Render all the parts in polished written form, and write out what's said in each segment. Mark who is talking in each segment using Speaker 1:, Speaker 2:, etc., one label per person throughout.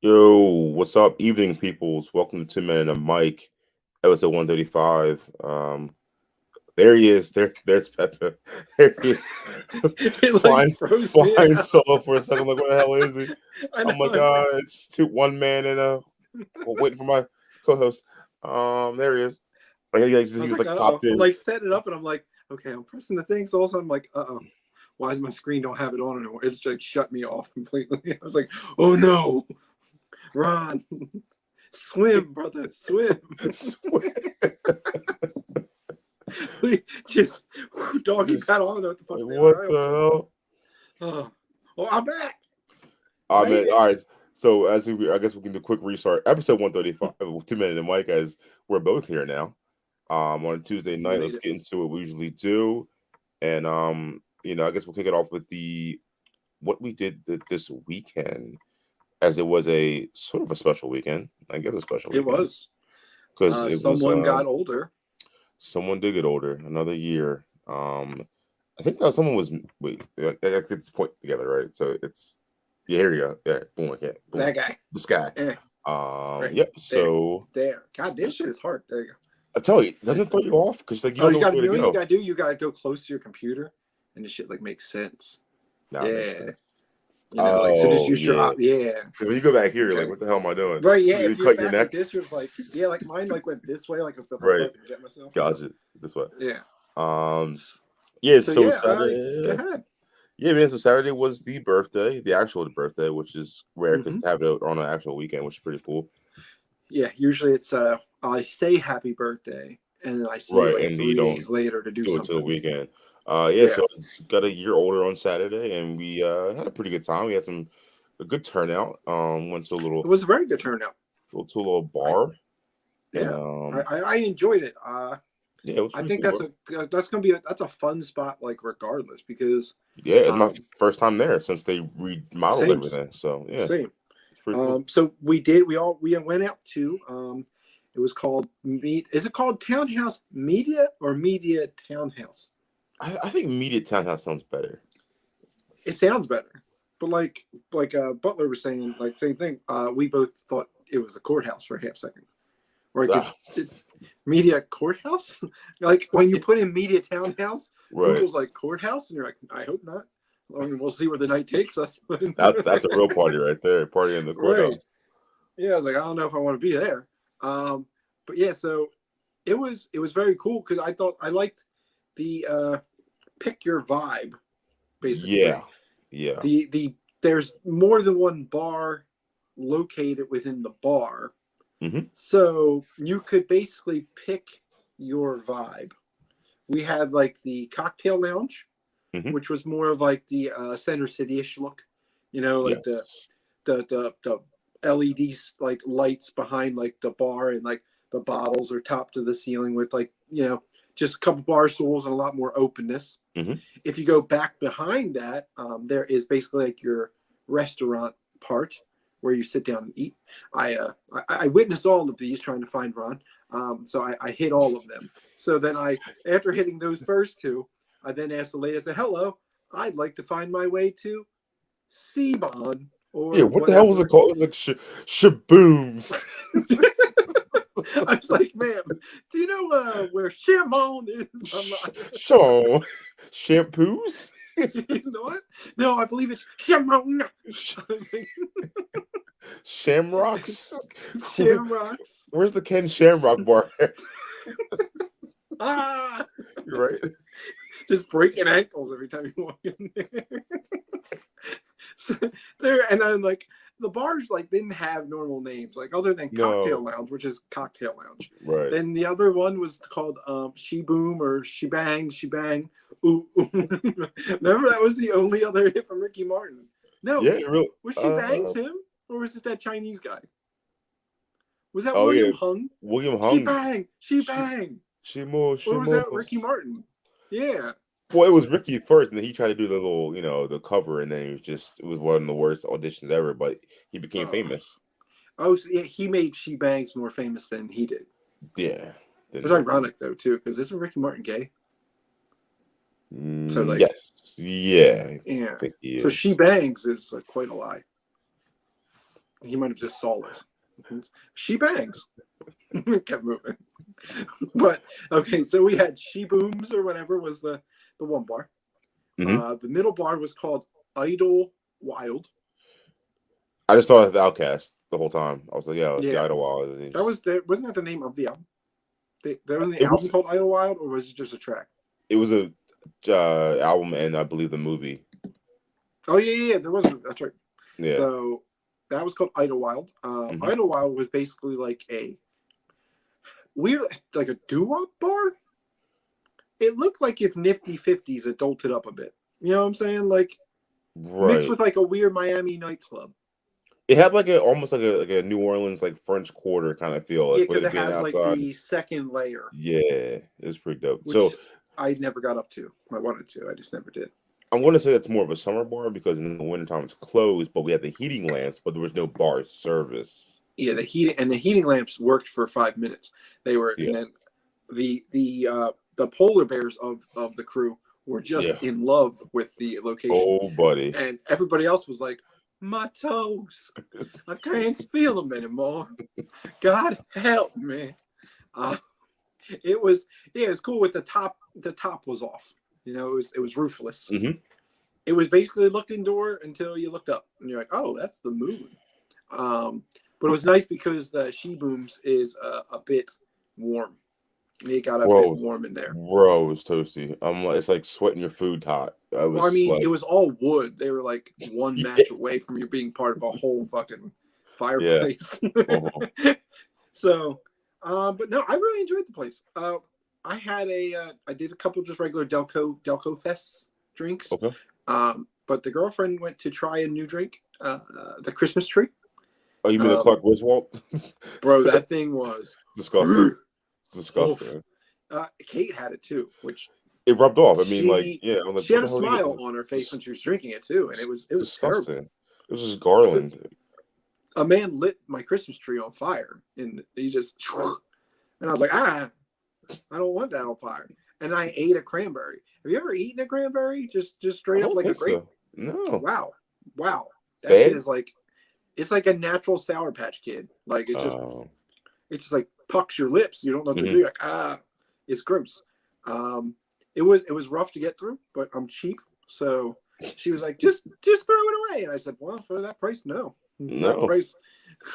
Speaker 1: Yo, what's up, evening peoples? Welcome to 2 Men and a Mic, episode 135. There he is. There's Pepper. There he is.
Speaker 2: It like
Speaker 1: flying,
Speaker 2: froze me
Speaker 1: flying
Speaker 2: out.
Speaker 1: solo for a second. I'm like, what the hell is he?
Speaker 2: I know.
Speaker 1: Oh my
Speaker 2: I was like,
Speaker 1: god, it's one man and waiting for my co-host. There he is. Like,
Speaker 2: I was
Speaker 1: he's
Speaker 2: like,
Speaker 1: like popped
Speaker 2: I'm
Speaker 1: in.
Speaker 2: like setting it up, and I'm like, okay, I'm pressing the thing. So also I'm like, why is my screen don't have it on anymore? It's like shut me off completely. I was like, oh no, Ron, swim, brother, swim. Please, just doggy paddle. I don't know what the fuck they
Speaker 1: What
Speaker 2: are.
Speaker 1: the hell?
Speaker 2: Oh, I'm back.
Speaker 1: Man, all right. So I guess we can do a quick restart. Episode 135, 2 Men and a Mic, as we're both here now. On a Tuesday night, let's get into what we usually do, and I guess we'll kick it off with what we did this weekend, as it was a sort of a special weekend. I guess a special weekend.
Speaker 2: It was
Speaker 1: because
Speaker 2: someone got older.
Speaker 1: Someone did get older. Another year. I think someone was. Wait, I get this point together, right? So it's. Yeah, here you go. Yeah, boom, I can't. Boom.
Speaker 2: That guy.
Speaker 1: This guy.
Speaker 2: Right.
Speaker 1: Yep. So
Speaker 2: there. God, this shit is hard. There you go.
Speaker 1: I tell you, doesn't it throw you off? Because like you don't know where to go.
Speaker 2: You gotta do. You gotta go close to your computer, and this shit like makes sense.
Speaker 1: Makes sense.
Speaker 2: So just use your
Speaker 1: Because when you go back here, you're like, what the hell am I doing?
Speaker 2: Right. Yeah.
Speaker 1: You
Speaker 2: if
Speaker 1: cut
Speaker 2: you're
Speaker 1: your neck.
Speaker 2: Like this, you're like, like mine like went this way, like I was
Speaker 1: right.
Speaker 2: to get myself.
Speaker 1: Gotcha. This way.
Speaker 2: Yeah.
Speaker 1: Yeah.
Speaker 2: So go ahead.
Speaker 1: Yeah, man. So Saturday was the actual birthday, which is rare because to have it on an actual weekend, which is pretty cool.
Speaker 2: Yeah, usually it's I say happy birthday, and then I say like 3 days later to do something.
Speaker 1: To the weekend. So I got a year older on Saturday, and we had a pretty good time. We had a good turnout. Went to a little.
Speaker 2: It was a very good turnout.
Speaker 1: To a little bar.
Speaker 2: I enjoyed it. I think that's gonna be a fun spot, like regardless, because
Speaker 1: it's my first time there since they remodeled everything. So
Speaker 2: same.
Speaker 1: Cool.
Speaker 2: So we went out to it was called is it called Townhouse Media or Media Townhouse?
Speaker 1: I think Media Townhouse sounds better.
Speaker 2: It sounds better, but like Butler was saying, like same thing. We both thought it was a courthouse for a half second. Right, Media Courthouse? Like when you put in Media Townhouse, Google's like courthouse, and you're like, I hope not. I mean, we'll see where the night takes us.
Speaker 1: That's a real party right there. Party in the courthouse. Right.
Speaker 2: Yeah, I was like, I don't know if I want to be there. But yeah, so it was very cool because I liked the pick your vibe, basically.
Speaker 1: Yeah.
Speaker 2: There's more than one bar located within the bar.
Speaker 1: Mm-hmm.
Speaker 2: So you could basically pick your vibe. We had like the cocktail lounge, which was more of like the Center City-ish look, like the LED like lights behind like the bar, and like the bottles are topped to the ceiling with like just a couple bar stools and a lot more openness.
Speaker 1: Mm-hmm.
Speaker 2: If you go back behind that, there is basically like your restaurant part, where you sit down and eat. I witnessed all of these trying to find Ron. So I hit all of them. So then after hitting those first two, I then asked the lady, I said, hello, I'd like to find my way to Seabon. Or
Speaker 1: what the hell was it called? It was like Shabooms.
Speaker 2: I was like, ma'am, do you know where Shamon is?
Speaker 1: Sure. Shampoos?
Speaker 2: You know what? No, I believe it's Shamon.
Speaker 1: Shamrocks?
Speaker 2: Shamrocks.
Speaker 1: Where's the Ken Shamrock bar?
Speaker 2: You're right. Just breaking ankles every time you walk in there. So and I'm like, the bars like didn't have normal names, like other than Cocktail Lounge, which is Cocktail Lounge.
Speaker 1: Right.
Speaker 2: Then the other one was called She Boom or She Bang, She Bang. Ooh. Remember that was the only other hit from Ricky Martin. No.
Speaker 1: Yeah, really.
Speaker 2: Was She Bangs him? Or was it that Chinese guy? Was that William Hung?
Speaker 1: William Hung.
Speaker 2: She Bang, She Bang. Or was that Ricky Martin? Yeah.
Speaker 1: Well, it was Ricky first, and then he tried to do the little, the cover, and then it was one of the worst auditions ever, but he became famous.
Speaker 2: Oh, so yeah, he made She Bangs more famous than he did.
Speaker 1: Yeah.
Speaker 2: It was ironic, though, too, because isn't Ricky Martin gay?
Speaker 1: So, like, yes. Yeah.
Speaker 2: Yeah. So She Bangs is quite a lie. he might have just saw us. She bangs. Kept moving. But okay, so we had She Booms or whatever was the one bar. The middle bar was called Idle Wild.
Speaker 1: I just thought of the Outcast the whole time. I was like, yeah, the Idle Wild.
Speaker 2: Wasn't that the name of the album? There was the album called Idle Wild, or was it just a track?
Speaker 1: It was a album, and I believe the movie.
Speaker 2: Oh yeah, there was. That's right.
Speaker 1: Yeah.
Speaker 2: So that was called Idle Wild. Idle Wild was basically like a weird, like a doo-wop bar. It looked like if Nifty 50s adulted up a bit. You know what I'm saying? Like mixed with like a weird Miami nightclub.
Speaker 1: It had like almost like a New Orleans like French Quarter kind of feel.
Speaker 2: Yeah, because it has like the second layer.
Speaker 1: Yeah, it was pretty dope.
Speaker 2: Which so I never got up to. I wanted to. I just never did.
Speaker 1: I'm going to say that's more of a summer bar because in the wintertime it's closed, but we had the heating lamps, but there was no bar service.
Speaker 2: Yeah, the heating lamps worked for 5 minutes. They were, and then the polar bears of the crew were just in love with the location.
Speaker 1: Oh, buddy!
Speaker 2: And everybody else was like, "My toes, I can't feel them anymore. God help me." It was cool with the top. The top was off. You know, it was roofless. It was basically looked indoor until you looked up, and you're like, "Oh, that's the moon." But it was nice because the She Booms is a bit warm. It got a bit warm in there.
Speaker 1: Bro, it was toasty. It's like sweating your food hot.
Speaker 2: It was all wood. They were like one match away from you being part of a whole fucking fireplace. Yeah. So, but no, I really enjoyed the place. I did a couple just regular Delco Fest drinks.
Speaker 1: Okay.
Speaker 2: But the girlfriend went to try a new drink, the Christmas tree.
Speaker 1: Oh, you mean the Clark Griswold?
Speaker 2: Bro, that thing was
Speaker 1: disgusting. It's disgusting.
Speaker 2: Kate had it too, which
Speaker 1: it rubbed off. I mean,
Speaker 2: she had a smile on her face when she was drinking it too, and it was
Speaker 1: disgusting.
Speaker 2: Terrible.
Speaker 1: It was just garland.
Speaker 2: A man lit my Christmas tree on fire, and he just, and I was like, I don't want that on fire. And I ate a cranberry. Have you ever eaten a cranberry? Just straight up like a grape?
Speaker 1: So. No.
Speaker 2: Wow. That shit is like, it's like a natural Sour Patch Kid. Like it just like pucks your lips. You don't know what to do. Like, it's gross. It was rough to get through, but I'm cheap, so she was like, just throw it away. And I said, well, for that price, no. That price,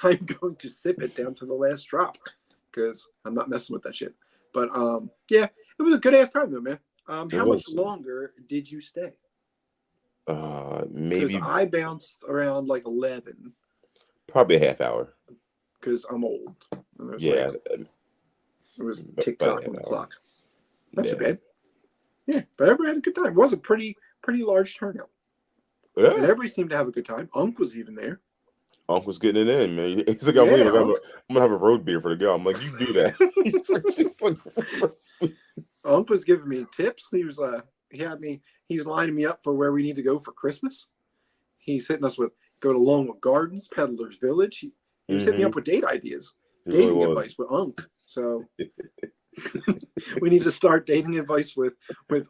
Speaker 2: I'm going to sip it down to the last drop because I'm not messing with that shit. But yeah, it was a good ass time though, man. How much longer did you stay?
Speaker 1: Maybe
Speaker 2: I bounced around like 11.
Speaker 1: Probably a half hour.
Speaker 2: Because I'm old.
Speaker 1: Yeah.
Speaker 2: It was TikTok on the clock. Not too bad. Yeah, but everybody had a good time. It was a pretty large turnout. Yeah. And everybody seemed to have a good time. Unc was even there.
Speaker 1: Unc was getting it in, man. He's like, I'm gonna have a road beer for the girl. I'm like, you do that.
Speaker 2: Unc was giving me tips. He was he's lining me up for where we need to go for Christmas. He's hitting us with go to Longwood Gardens, Peddler's Village. He was hitting me up with date ideas, dating advice with Unc. So we need to start dating advice with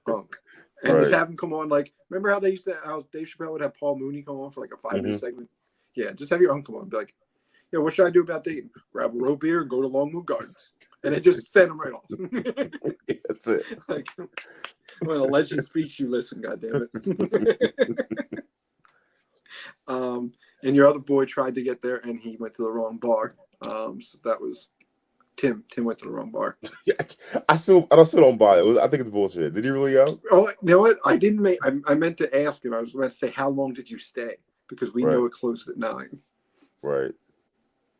Speaker 2: Unc. And just have him come on. Like, remember how Dave Chappelle would have Paul Mooney come on for like a 5-minute segment? Yeah, just have your Unc come on and be like, yeah, what should I do about dating? Grab a road beer and go to Longwood Gardens. And then just send him right off.
Speaker 1: That's it.
Speaker 2: Like, when a legend speaks, you listen, goddammit. And your other boy tried to get there and he went to the wrong bar. So that was Tim. Tim went to the wrong bar.
Speaker 1: Yeah, I still don't buy it. I think it's bullshit. Did he really go?
Speaker 2: Oh, you know what? I meant to ask him. I was going to say, how long did you stay? Because we know it closed at 9.
Speaker 1: Right.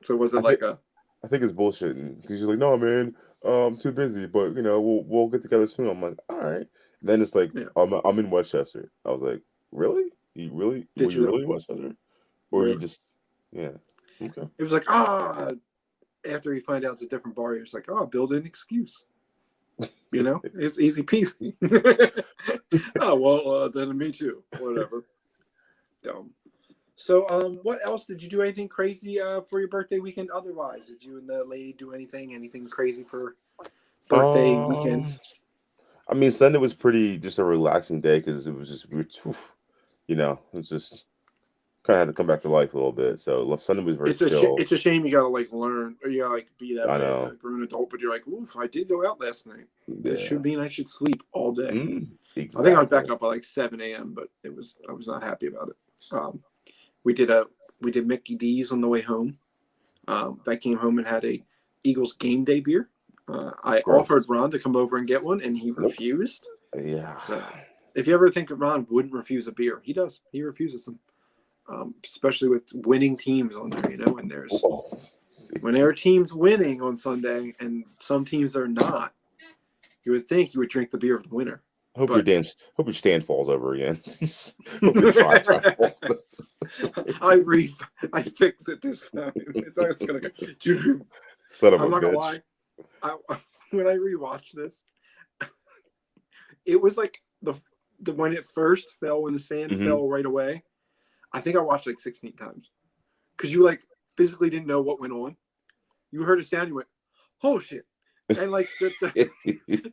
Speaker 2: So was it
Speaker 1: I think it's bullshitting because you're like, no, man, I'm too busy, but we'll get together soon. I'm like, all right. And then it's like, I'm in Westchester. I was like, really? Were you really in Westchester? Or you just, yeah. Okay.
Speaker 2: It was like, after you find out it's a different bar, you're just like, build an excuse. It's easy peasy. Then me too. Whatever. Dumb. So, what else? Did you do anything crazy for your birthday weekend otherwise? Did you and the lady do anything crazy for birthday weekend?
Speaker 1: I mean, Sunday was just a relaxing day because it was just, it was just kind kind of had to come back to life a little bit. So Sunday was very chill.
Speaker 2: It's a shame you gotta like learn, or you gotta like be that
Speaker 1: I
Speaker 2: way as
Speaker 1: know.
Speaker 2: a grown adult. But you're like, oof, I did go out last night.
Speaker 1: Yeah.
Speaker 2: This should mean I should sleep all day.
Speaker 1: Exactly.
Speaker 2: I think I was back up at like 7 a.m., but I was not happy about it. We did Mickey D's on the way home. I came home and had a Eagles game day beer. I offered Ron to come over and get one, and he refused.
Speaker 1: Yeah.
Speaker 2: So if you ever think Ron wouldn't refuse a beer, he does. He refuses them, especially with winning teams on there. And when there are teams winning on Sunday and some teams are not, you would think you would drink the beer of the winner.
Speaker 1: Hope your stand falls over again. Hope your try falls.
Speaker 2: I fix it this time. It's gonna go.
Speaker 1: Son of
Speaker 2: I'm
Speaker 1: a
Speaker 2: not gonna
Speaker 1: bitch.
Speaker 2: lie. When I rewatched this, it was like the when it first fell, when the sand fell right away. I think I watched like 16 times because you like physically didn't know what went on. You heard a sound, you went, "Oh shit!" And like the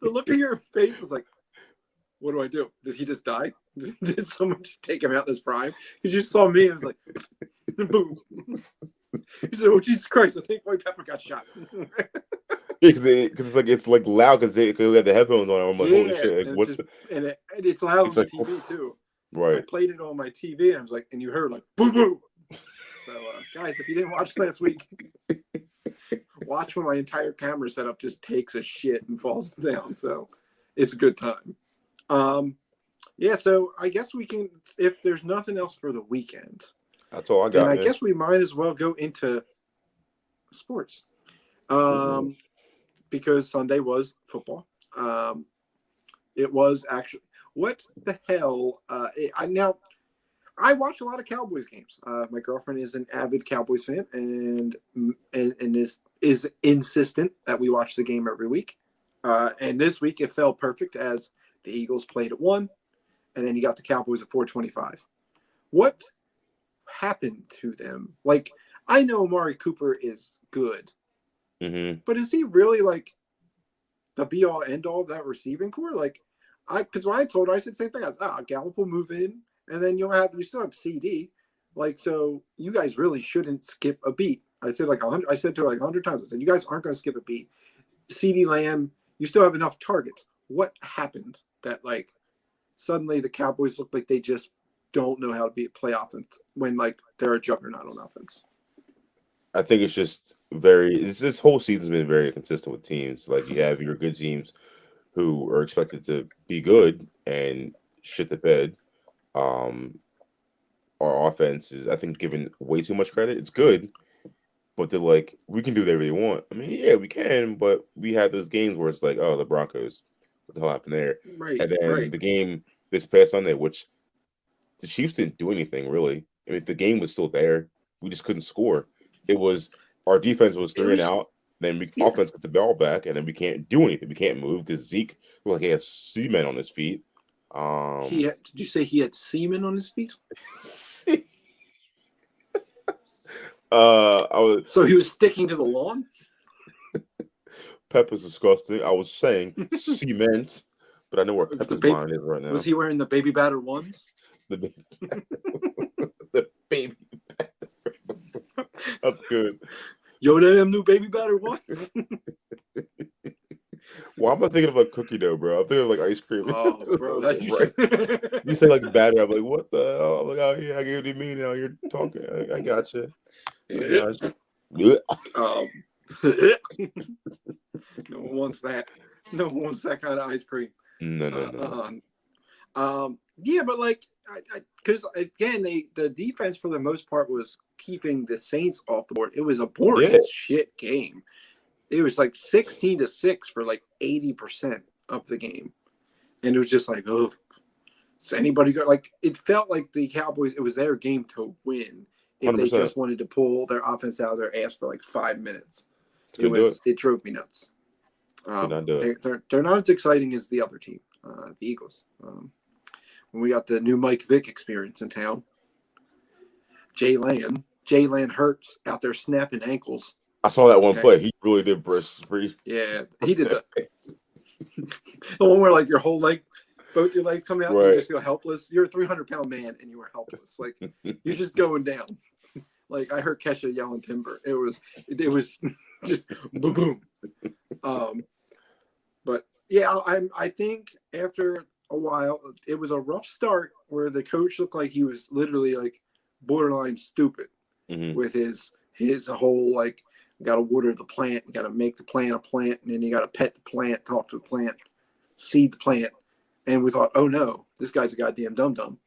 Speaker 2: look at your face was like, what do I do? Did he just die? Did someone just take him out in his prime? Because you saw me and it was like, boom. He said, "Oh Jesus Christ! I think White Pepper got shot."
Speaker 1: Because it's like loud because we had the headphones on. I'm like, holy shit! Like,
Speaker 2: it's loud on the TV too.
Speaker 1: Right.
Speaker 2: I played it on my TV and I was like, and you heard like boom boom. So guys, if you didn't watch last week, watch when my entire camera setup just takes a shit and falls down. So it's a good time. Yeah, so I guess we can, if there's nothing else for the weekend,
Speaker 1: that's all I got.
Speaker 2: Then I guess we might as well go into sports. Because Sunday was football. It was actually, what the hell? I watch a lot of Cowboys games. My girlfriend is an avid Cowboys fan and is insistent that we watch the game every week. And this week it fell perfect as the Eagles played at 1, and then you got the Cowboys at 4:25. What happened to them? Like, I know Amari Cooper is good, but is he really like the be all end all of that receiving core? Like, because when I told her, I said the same thing. I was, Gallup will move in, and then you still have CD. Like, so you guys really shouldn't skip a beat. I said I said to her like 100 times. I said, you guys aren't going to skip a beat. CD Lamb, you still have enough targets. What happened that like suddenly the Cowboys look like they just don't know how to play offense when like they're a juggernaut on offense?
Speaker 1: I think it's just this whole season's been very consistent with teams. Like, you have your good teams who are expected to be good and shit the bed. Our offense is, I think, given way too much credit. It's good, but they're like, we can do whatever they want. I mean, yeah, we can, but we had those games where it's like, oh, the Broncos, what the hell happened there?
Speaker 2: Right.
Speaker 1: And then the game this past Sunday, which the Chiefs didn't do anything really. I mean, the game was still there. We just couldn't score. It was our defense was 3 and out. Then offense got the ball back, and then we can't do anything. We can't move because Zeke looked like he had cement on his feet.
Speaker 2: Did you say he had semen on his feet? So he was sticking to the lawn?
Speaker 1: Pep is disgusting. I was saying cement, but I know where Pep's mind is right now.
Speaker 2: Was he wearing the baby batter ones?
Speaker 1: The baby batter. That's good.
Speaker 2: Yo, them new baby batter ones?
Speaker 1: Why am I thinking of like cookie dough, bro? I'm thinking of like ice cream.
Speaker 2: Oh, bro, that's
Speaker 1: right. You say like batter. I'm like, what the hell? I'm like, oh yeah, I get what you mean now. You're talking. I got you.
Speaker 2: No one wants that. No one wants that kind of ice cream.
Speaker 1: No.
Speaker 2: Yeah, but like, because again, the defense for the most part was keeping the Saints off the board. It was a boring as shit game. It was like 16-6 for like 80% of the game, and it was just like, oh, is anybody go? Like, it felt like the Cowboys. It was their game to win. If 100%. They just wanted to pull their offense out of their ass for like 5 minutes, it drove me nuts. They're not as exciting as the other team, the Eagles. When we got the new Mike Vick experience in town, Jalen Hurts out there snapping ankles.
Speaker 1: I saw that one play. He really did burst free.
Speaker 2: Yeah, he did the one where like your whole leg both your legs come out, and you just feel helpless. You're a 300-pound man, and you are helpless. Like you're just going down. Like I heard Kesha yelling timber. It was just boom, boom. But yeah, I think after a while, it was a rough start where the coach looked like he was literally like borderline stupid with his whole like, got to water the plant, you got to make the plant a plant, and then you got to pet the plant, talk to the plant, seed the plant. And we thought, oh no, this guy's a goddamn dum-dum.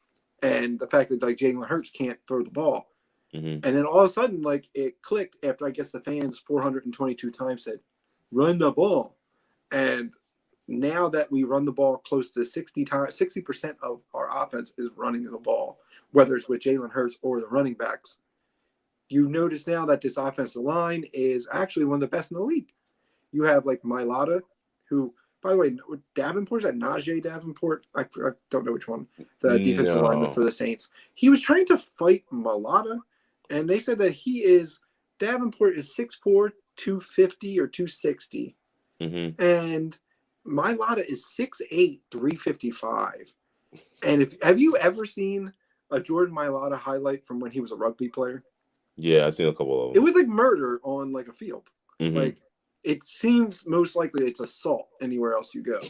Speaker 2: And the fact that like Jalen Hurts can't throw the ball. And then all of a sudden, like it clicked after I guess the fans 422 times said, run the ball. And now that we run the ball close to 60% of our offense is running the ball, whether it's with Jalen Hurts or the running backs. You notice now that this offensive line is actually one of the best in the league. You have like Mailata, who, by the way, Davenport, is that Najee Davenport? I don't know which one. The defensive lineman for the Saints. He was trying to fight Mailata, and they said that Davenport is 6'4", 250 or 260. And Mailata is 6'8", 355. And have you ever seen a Jordan Mailata highlight from when he was a rugby player?
Speaker 1: Yeah, I've seen a couple of them.
Speaker 2: It was like murder on like a field. Like it seems most likely it's assault anywhere else you go.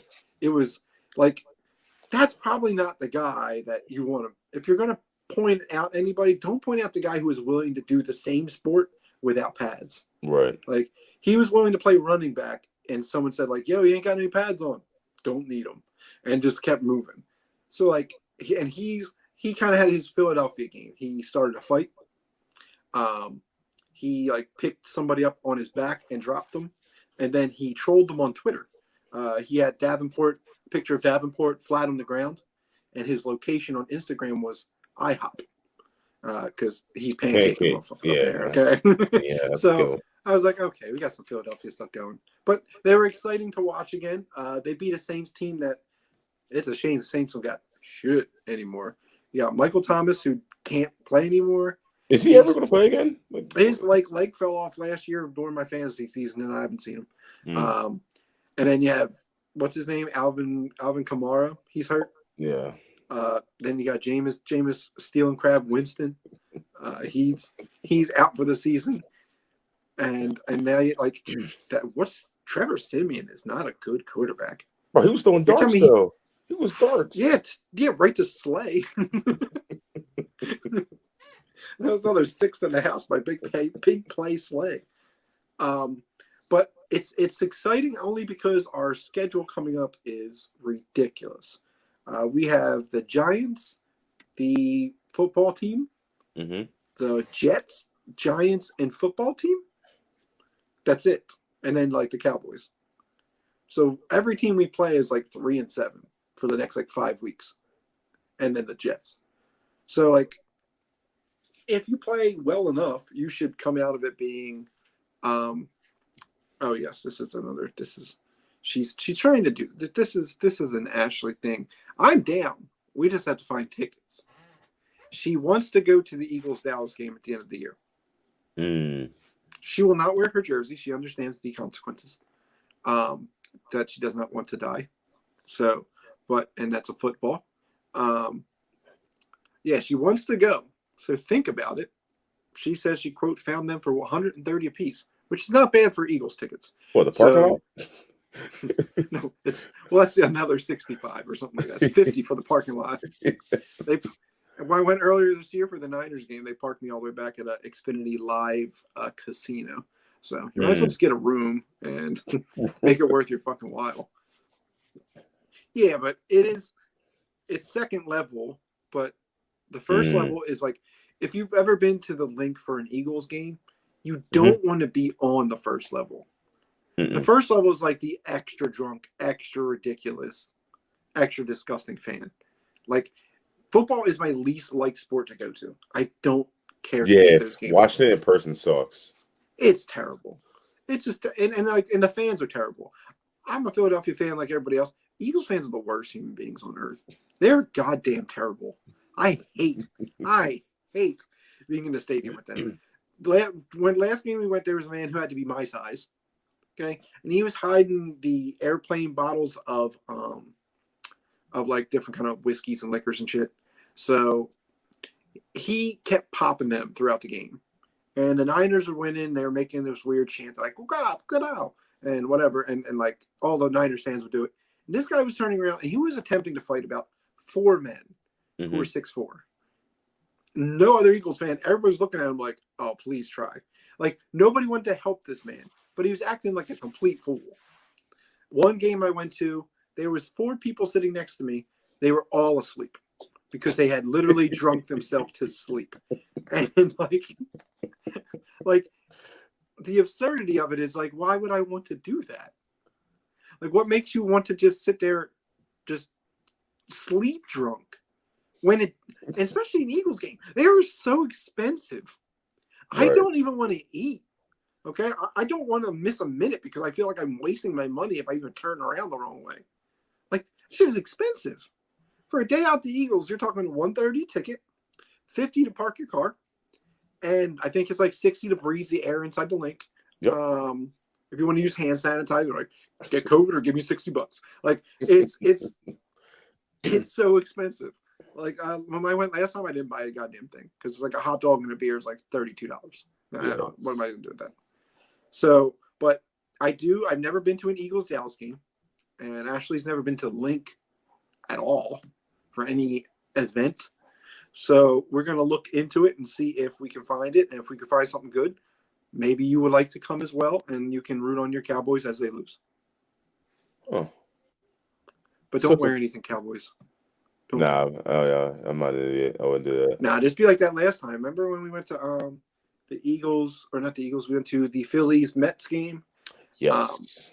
Speaker 2: It was like, that's probably not the guy that you want to. If you're going to point out anybody, don't point out the guy who is willing to do the same sport without pads.
Speaker 1: Right. Like
Speaker 2: he was willing to play running back, and someone said like, yo, he ain't got any pads on. Don't need them. And just kept moving. So like, he kind of had his Philadelphia game. He started a fight. He like picked somebody up on his back and dropped them, and then he trolled them on Twitter. He had picture of Davenport flat on the ground, and his location on Instagram was IHOP, because he pancaked him up there. Okay,
Speaker 1: yeah, that's
Speaker 2: so
Speaker 1: cool.
Speaker 2: I was like, okay, we got some Philadelphia stuff going, but they were exciting to watch again. They beat a Saints team that it's a shame the Saints don't got shit anymore. You got Michael Thomas, who can't play anymore.
Speaker 1: Is he ever going to play again?
Speaker 2: His leg fell off last year during my fantasy season, and I haven't seen him. And then you have, what's his name, Alvin Kamara. He's hurt.
Speaker 1: Yeah.
Speaker 2: Then you got Jameis Steel and Crab Winston. He's out for the season. And now you like that. What's Trevor Siemian is not a good quarterback.
Speaker 1: Oh, he was throwing darts though. He was darts.
Speaker 2: Yeah, right to Slay. Those other 6 in the house by big play Slay. But it's exciting only because our schedule coming up is ridiculous. We have the Giants, the football team, the Jets, Giants, and football team. That's it. And then like the Cowboys. So every team we play is like 3-7 for the next like 5 weeks. And then the Jets. So like, if you play well enough, you should come out of it being, oh yes, she's trying to do this is an Ashley thing. I'm down. We just have to find tickets. She wants to go to the Eagles-Dallas game at the end of the year. She will not wear her jersey. She understands the consequences, that she does not want to die. So, and that's a football. Yeah, she wants to go. So think about it. She says she, quote, found them for $130 a piece, which is not bad for Eagles tickets.
Speaker 1: What, the parking lot?
Speaker 2: No, that's another 65 or something like that. It's 50 for the parking lot. When I went earlier this year for the Niners game, they parked me all the way back at a Xfinity Live casino. So you might as well just get a room and make it worth your fucking while. Yeah, but it's second level, but the first level is like, if you've ever been to the link for an Eagles game, you don't want to be on the first level. The first level is like the extra drunk, extra ridiculous, extra disgusting fan. Like, football is my least liked sport to go to. I don't care to get those games.
Speaker 1: Watching it in person sucks.
Speaker 2: It's terrible. It's just and the fans are terrible. I'm a Philadelphia fan like everybody else. Eagles fans are the worst human beings on earth. They're goddamn terrible. I hate being in the stadium with them. When last game we went, there was a man who had to be my size. Okay. And he was hiding the airplane bottles of of like different kind of whiskeys and liquors and shit. So he kept popping them throughout the game. And the Niners were winning. They were making this weird chant like, good out, and whatever. And like all the Niners fans would do it. And this guy was turning around and he was attempting to fight about 4 men who were 6'4". No other Eagles fan. Everybody's looking at him like, oh, please try. Like nobody wanted to help this man, but he was acting like a complete fool. One game I went to, there was 4 people sitting next to me. They were all asleep because they had literally drunk themselves to sleep. And like the absurdity of it is like, why would I want to do that? Like, what makes you want to just sit there, just sleep drunk? When it, especially an Eagles game, they were so expensive. Right. I don't even want to eat. Okay, I don't want to miss a minute because I feel like I'm wasting my money if I even turn around the wrong way. Like, shit is expensive. For a day out the Eagles, you're talking $130 ticket, $50 to park your car, and I think it's like $60 to breathe the air inside the link. Yep. If you want to use hand sanitizer, like get COVID or give me $60. Like it's so expensive. Like when I went last time, I didn't buy a goddamn thing because it's like a hot dog and a beer is like $32. What am I going to do with that? So, but I've never been to an Eagles Dallas game, and Ashley's never been to Link at all for any event. So we're going to look into it and see if we can find it. And if we can find something good, maybe you would like to come as well, and you can root on your Cowboys as they lose.
Speaker 1: Oh.
Speaker 2: But don't wear anything Cowboys.
Speaker 1: Nah, I'm not an idiot. I wouldn't do that.
Speaker 2: Nah, just be like that last time. Remember when we went to the Eagles, or not the Eagles, we went to the Phillies Mets game?
Speaker 1: Yes.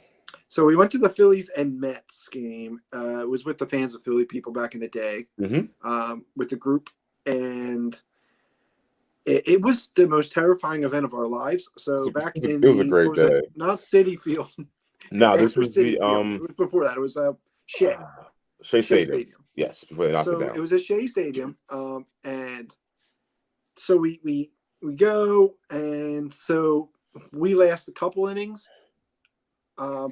Speaker 2: So we went to the Phillies and Mets game. It was with the fans of Philly people back in the day, with the group. And it was the most terrifying event of our lives. So back in
Speaker 1: it was a great day.
Speaker 2: Not Citi Field.
Speaker 1: No, this was
Speaker 2: City Field. It was before that. It was Shea Stadium.
Speaker 1: Yes, before they knocked it down.
Speaker 2: It was at Shea Stadium, and so we go, and so we last a couple innings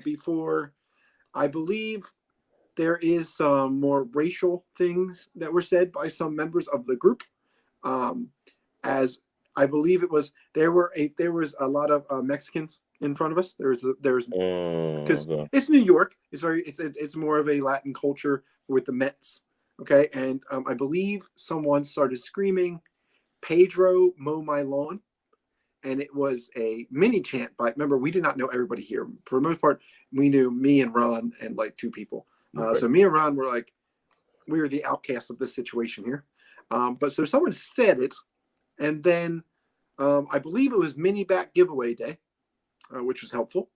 Speaker 2: before, I believe there is some more racial things that were said by some members of the group, as I believe it was there was a lot of Mexicans in front of us. There was because it's New York. It's more of a Latin culture with the Mets. Okay, and I believe someone started screaming, "Pedro, mow my lawn," and it was a mini chant. But remember, we did not know everybody here. For the most part, we knew me and Ron and like 2 people. So me and Ron were like, we were the outcasts of this situation here. But so someone said it, and then I believe it was mini bat giveaway day, which was helpful.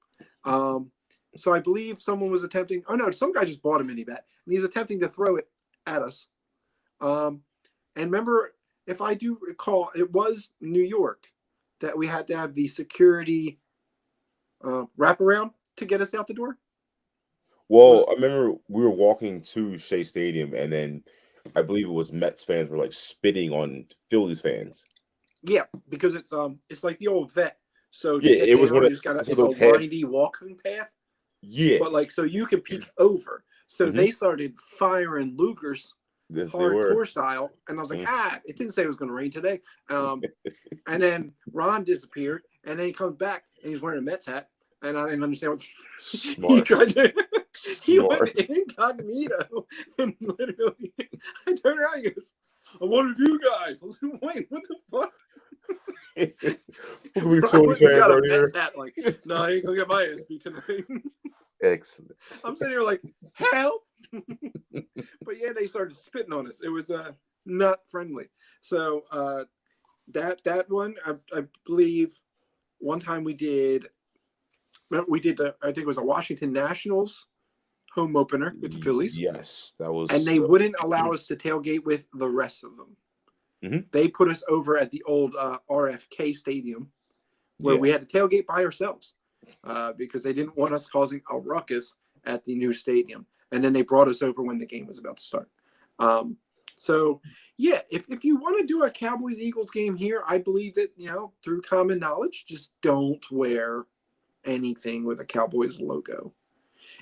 Speaker 2: So I believe someone was attempting. Oh no, some guy just bought a mini bat, and he was attempting to throw it at us. And remember, if I do recall, it was New York that we had to have the security wraparound to get us out the door.
Speaker 1: Well, I remember we were walking to Shea Stadium, and then I believe it was Mets fans were like spitting on Phillies fans.
Speaker 2: Yeah, because it's like the old vet. So
Speaker 1: yeah, it was
Speaker 2: it's a windy walking path.
Speaker 1: Yeah,
Speaker 2: but like so you can peek over. So they started firing Lugers hardcore style, and I was like, it didn't say it was going to rain today. And then Ron disappeared, and then he comes back, and he's wearing a Mets hat, and I didn't understand what he tried to. He went incognito, and literally, I turned around and he goes, "I wanted you guys." I was like, "Wait, what the fuck?"
Speaker 1: We got
Speaker 2: a Mets hat. Like, no, I ain't gonna get my ass beat tonight.
Speaker 1: Excellent.
Speaker 2: I'm sitting here like, help. But yeah, they started spitting on us. It was not friendly. So that one, I believe one time we did I think it was a Washington Nationals home opener with the Phillies.
Speaker 1: Yes, that was.
Speaker 2: And they wouldn't allow us to tailgate with the rest of them. They put us over at the old RFK Stadium where we had to tailgate by ourselves because they didn't want us causing a ruckus at the new stadium. And then they brought us over when the game was about to start. So, yeah, if you want to do a Cowboys-Eagles game here, I believe that, through common knowledge, just don't wear anything with a Cowboys logo.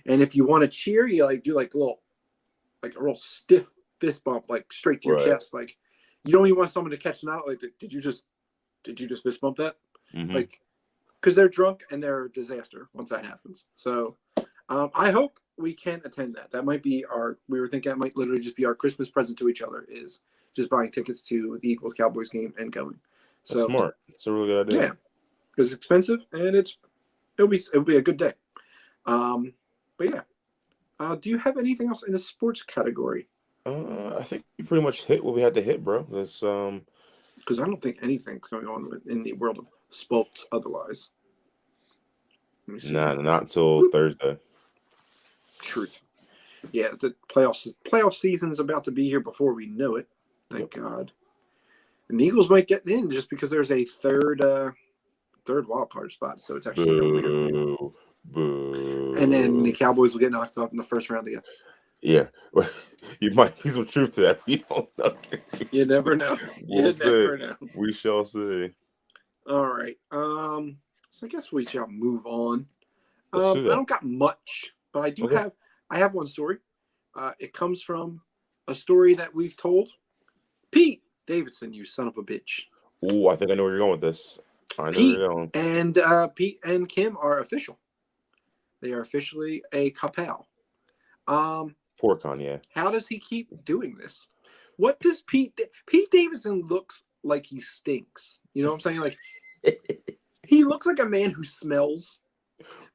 Speaker 2: And if you want to cheer, you do like a little like a real stiff fist bump, like straight to your chest. Like you don't even want someone to catch not like, did you just fist bump that? Like, because they're drunk and they're a disaster once that happens. So I hope we can attend that. That might be we were thinking that might literally just be our Christmas present to each other, is just buying tickets to the Eagles Cowboys game and going. So
Speaker 1: that's smart. It's a really good idea.
Speaker 2: Yeah, because it's expensive and it'll be a good day. But yeah, do you have anything else in the sports category?
Speaker 1: I think you pretty much hit what we had to hit, bro. That's
Speaker 2: because I don't think anything's going on in the world of sports otherwise. Let me see.
Speaker 1: Nah, not until Thursday.
Speaker 2: Truth. Yeah, the playoff season's about to be here before we know it. Thank God. And the Eagles might get in just because there's a third wild card spot, so it's actually weird.
Speaker 1: Boo.
Speaker 2: And then the Cowboys will get knocked off in the first round again.
Speaker 1: Yeah, you might be some truth to that. We don't know.
Speaker 2: You never know. Never know.
Speaker 1: We shall see.
Speaker 2: All right. So I guess we shall move on. I don't got much, but I do have. I have one story. It comes from a story that we've told. Pete Davidson, you son of a bitch.
Speaker 1: Ooh, I think I know where you're going with this. I know where you're going.
Speaker 2: And Pete and Kim are official. They are officially a couple.
Speaker 1: Poor Kanye.
Speaker 2: How does he keep doing this? What does Pete Davidson looks like? He stinks. You know what I'm saying? Like he looks like a man who smells,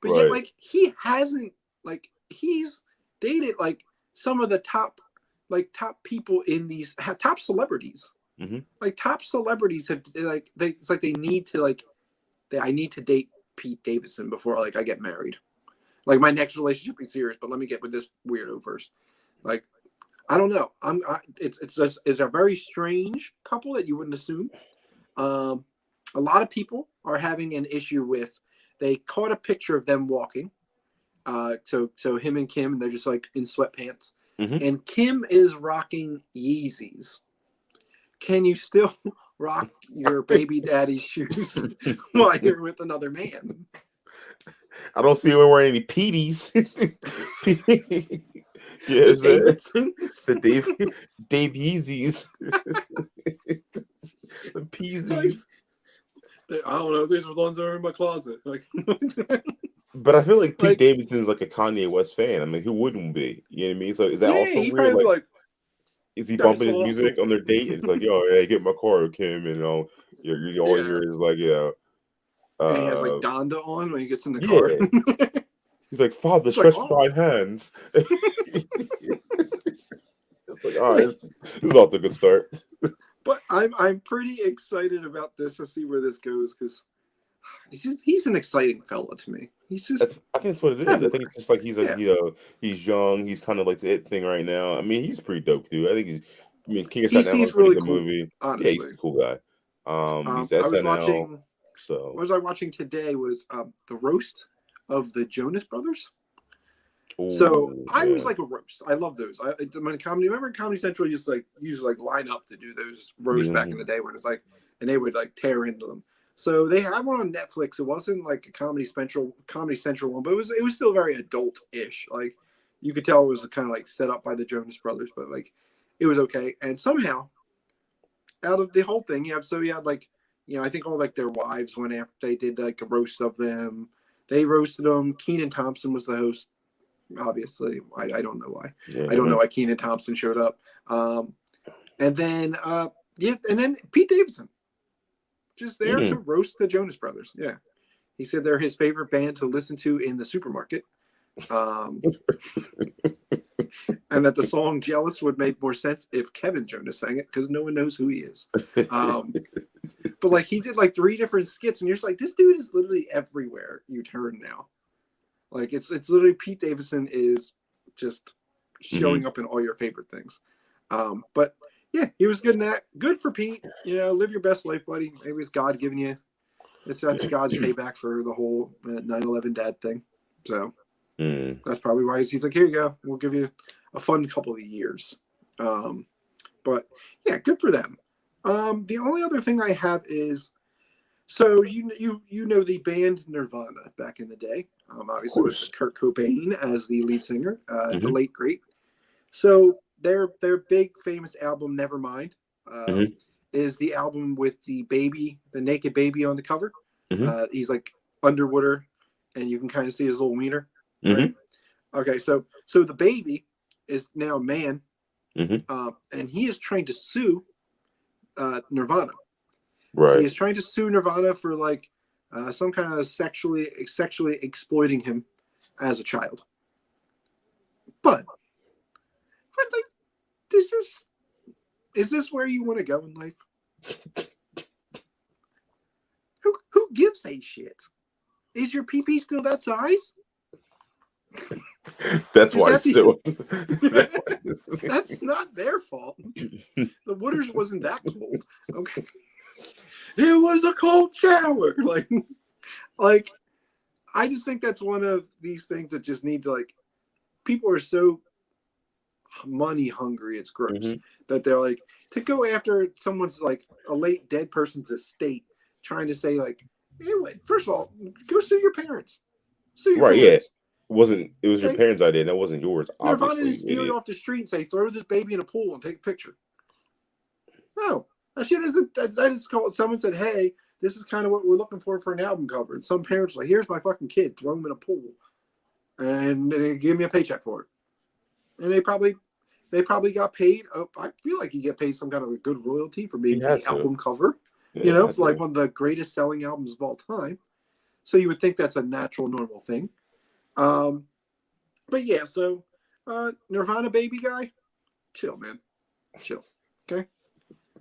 Speaker 2: but yet like he hasn't like he's dated like some of the top people in these top celebrities. Like top celebrities have it's like they need to I need to date Pete Davidson before like I get married. Like my next relationship be serious, but let me get with this weirdo first. Like, I don't know. It's a very strange couple that you wouldn't assume. A lot of people are having an issue with. They caught a picture of them walking. So him and Kim, and they're just like in sweatpants. And Kim is rocking Yeezys. Can you still rock your baby daddy's shoes while you're with another man?
Speaker 1: I don't see him wearing any PDs. Yeah, the Dave Yeezys. The Peasies.
Speaker 2: I don't know. These are the ones that are in my closet. Like,
Speaker 1: but I feel like Pete Davidson's like a Kanye West fan. I mean, who wouldn't be? You know what I mean? So is that also weird? Like, is he bumping his music on their date? It's like, yo, hey, get my car, Kim, and all you hear is like, yeah.
Speaker 2: And he has like Donda on when he gets in the car.
Speaker 1: He's like, Father, stretch my hands. It's like, all right, this is off to a good start.
Speaker 2: But I'm pretty excited about this. I'll see where this goes because he's an exciting fella to me. He's just
Speaker 1: I think that's what it is. I think it's just like he's young. He's kind of like the it thing right now. I mean, he's pretty dope, dude. I think King of Staten Island was a really good movie. Honestly. Yeah, he's a cool guy. He's SNL. So
Speaker 2: what was I watching today was the roast of the Jonas Brothers. Ooh, so I was like a roast. I love those. Remember Comedy Central used to line up to do those roasts back in the day when it's like, and they would like tear into them. So they had one on Netflix. It wasn't like a Comedy Central one, but it was still very adult-ish. Like you could tell it was kind of like set up by the Jonas Brothers, but like it was okay. And somehow, out of the whole thing, you had like, you know, I think all like their wives went after they did like a roast of them. They roasted them. Kenan Thompson was the host. Obviously, I don't know why. Yeah. I don't know why Kenan Thompson showed up. And then Pete Davidson, just there to roast the Jonas Brothers. Yeah, he said they're his favorite band to listen to in the supermarket. And that the song "Jealous" would make more sense if Kevin Jonas sang it because no one knows who he is. But like he did like 3 different skits, and you're just like, this dude is literally everywhere you turn now. Like it's literally Pete Davidson is just showing up in all your favorite things. But yeah, he was good in that. Good for Pete. You know, live your best life, buddy. Maybe it's God giving you. That's God's payback for the whole 9/11 dad thing. So that's probably why he's like, here you go. We'll give you a fun couple of years. But yeah, good for them. The only other thing I have is, so you know the band Nirvana back in the day. Obviously with Kurt Cobain as the lead singer, the late great. So their big famous album, Nevermind,
Speaker 1: Mm-hmm.
Speaker 2: is the album with the baby, the naked baby on the cover.
Speaker 1: Mm-hmm.
Speaker 2: He's like underwater, and you can kind of see his little wiener, right?
Speaker 1: Mm-hmm.
Speaker 2: Okay, so the baby is now a man,
Speaker 1: Mm-hmm.
Speaker 2: and he is trying to sue Nirvana. He
Speaker 1: Right.
Speaker 2: is trying to sue Nirvana for like some kind of sexually exploiting him as a child. But like, this is this where you want to go in life? Who gives a shit? Is your pee still that size?
Speaker 1: That's
Speaker 2: Is
Speaker 1: why
Speaker 2: that
Speaker 1: it's so.
Speaker 2: That's not their fault. The waters wasn't that cold. Okay. It was a cold shower. Like I just think that's one of these things that just need to like people are so money hungry, it's gross.
Speaker 1: Mm-hmm.
Speaker 2: That they're like to go after someone's like a late dead person's estate, trying to say like, hey, wait, first of all, go sue your parents. Sue your
Speaker 1: Right. Yeah.
Speaker 2: parents.
Speaker 1: It was your
Speaker 2: Okay?
Speaker 1: parents' idea, and that wasn't yours,
Speaker 2: Nirvana
Speaker 1: obviously,
Speaker 2: didn't
Speaker 1: you
Speaker 2: steal you
Speaker 1: idiot.
Speaker 2: off the street and say, throw this baby in a pool and take a picture. No. That shit isn't. I just called. Someone said, "Hey, this is kind of what we're looking for an album cover." And some parents are like, "Here's my fucking kid. Throw him in a pool, and they give me a paycheck for it." And they probably got paid. I feel like you get paid some kind of a good royalty for
Speaker 1: He
Speaker 2: being the
Speaker 1: has to.
Speaker 2: album cover.
Speaker 1: Yeah,
Speaker 2: For like one of the greatest selling albums of all time. So you would think that's a natural, normal thing. But yeah, so Nirvana baby guy, chill, man, chill, okay?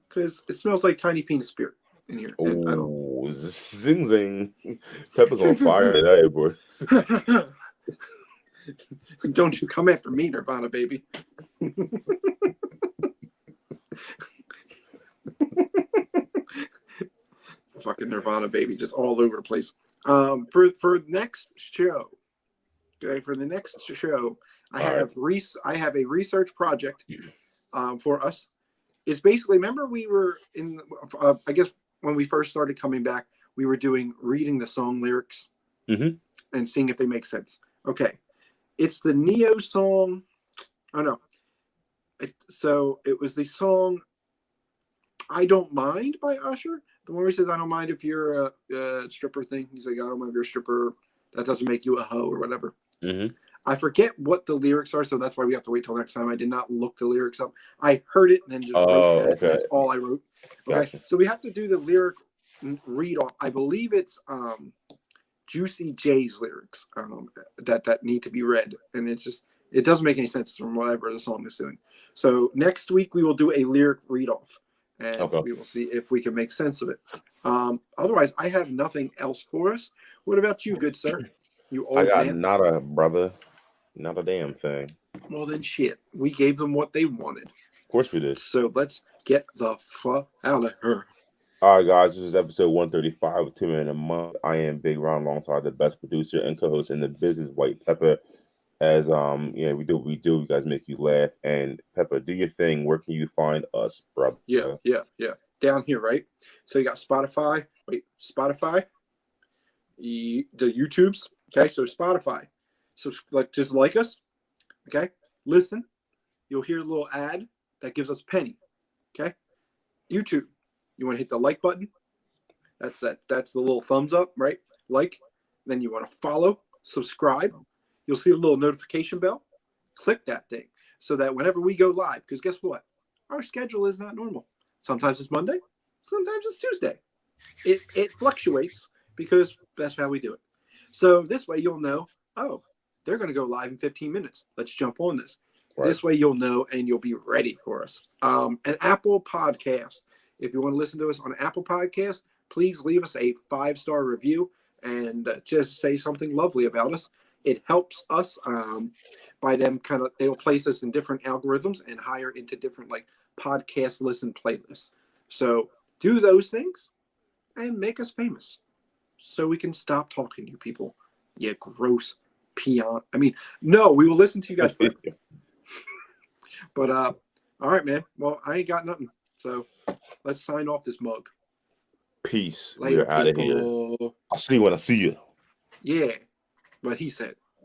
Speaker 2: Because it smells like tiny penis spirit in here, and I don't.
Speaker 1: Oh, zing zing. Pepper's on fire today, boy.
Speaker 2: Don't you come after me, Nirvana baby. Fucking Nirvana baby, just all over the place. For next show, okay, for the next show, I have a research project for us. It's basically, remember we were in, I guess when we first started coming back, we were reading the song lyrics and seeing if they make sense. Okay. It's the Neo song. Oh, no. So it was the song I Don't Mind by Usher. The one where he says, I don't mind if you're a stripper thing. He's like, I don't mind if you're a stripper. That doesn't make you a hoe or whatever.
Speaker 1: Mm-hmm.
Speaker 2: I forget what the lyrics are, so that's why we have to wait till next time. I did not look the lyrics up. I heard it and then just wrote that. Okay. That's all I wrote. Okay, gotcha. So we have to do the lyric read off. I believe it's Juicy J's lyrics that need to be read, and it doesn't make any sense from whatever the song is doing. So next week we will do a lyric read off, and we will see if we can make sense of it. Otherwise, I have nothing else for us. What about you, good sir? You old man? I got
Speaker 1: nada, brother. Not a damn thing.
Speaker 2: Well, then shit. We gave them what they wanted.
Speaker 1: Of course we did.
Speaker 2: So let's get the fuck out of here.
Speaker 1: All right, guys. This is episode 135 with Tim and a month. I am Big Ron alongside the best producer and co-host in the business, White Pepper. As we do what we do. You guys make you laugh. And Pepper, do your thing. Where can you find us, brother?
Speaker 2: Yeah. Down here, right? So you got Spotify. Spotify. The YouTubes. Okay, so Spotify. So just like us, okay? Listen, you'll hear a little ad that gives us a penny, okay? YouTube, you want to hit the like button. That's the little thumbs up, right? Like. Then you want to follow, subscribe. You'll see a little notification bell. Click that thing so that whenever we go live, because guess what? Our schedule is not normal. Sometimes it's Monday, sometimes it's Tuesday. It fluctuates because that's how we do it. So this way you'll know, oh, they're going to go live in 15 minutes. Let's jump on this. Right. This way you'll know and you'll be ready for us. An Apple Podcast. If you want to listen to us on Apple Podcast, please leave us a 5-star review and just say something lovely about us. It helps us by them they'll place us in different algorithms and higher into different like podcast listen playlists. So do those things and make us famous so we can stop talking to you people. You gross peon. I mean, no, we will listen to you guys forever. But all right, man. Well, I ain't got nothing. So let's sign off this mug.
Speaker 1: Peace. We're out of here. I'll see you when I see you.
Speaker 2: Yeah. But he said.